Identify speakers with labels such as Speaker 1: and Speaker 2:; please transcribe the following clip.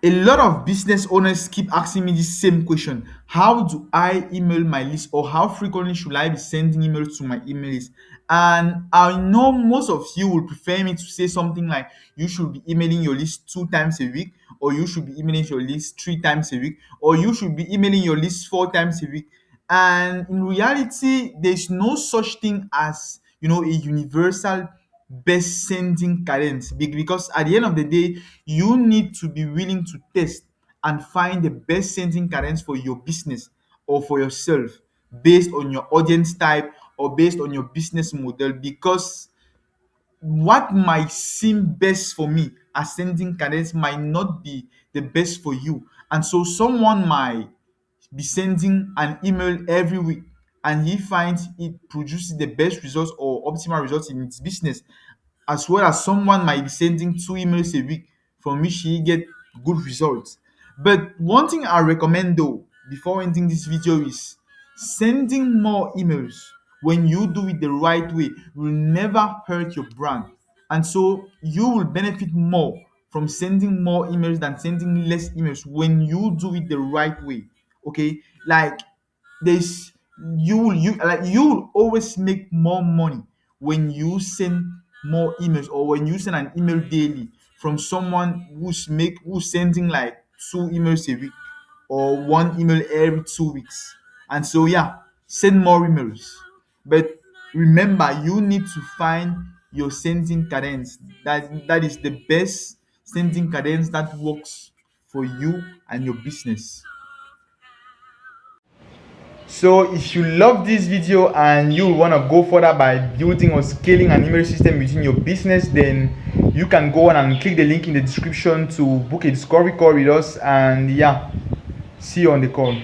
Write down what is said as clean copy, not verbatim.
Speaker 1: A lot of business owners keep asking me the same question: how do I email my list, or how frequently should I be sending emails to my email list? And I know most of you will prefer me to say something like you should be emailing your list 2 times a week, or you should be emailing your list 3 times a week, or you should be emailing your list 4 times a week. And in reality, there's no such thing as a universal best sending cadence, because at the end of the day, you need to be willing to test and find the best sending cadence for your business or for yourself, based on your audience type or based on your business model. Because what might seem best for me as sending cadence might not be the best for you. And so someone might be sending an email every week, and he finds it produces the best results or optimal results in his business, as well as someone might be sending 2 emails a week from which he get good results. But one thing I recommend, though, before ending this video, is sending more emails. When you do it the right way, will never hurt your brand, and so you will benefit more from sending more emails than sending less emails when you do it the right way. Okay, like there's you will always make more money when you send more emails, or when you send an email daily, from someone who's sending like 2 emails a week, or 1 email every 2 weeks. And so yeah, send more emails, but remember, you need to find your sending cadence that is the best sending cadence that works for you and your business. So if you love this video and you want to go further by building or scaling an email system within your business, then you can go on and click the link in the description to book a discovery call with us. And yeah, see you on the call.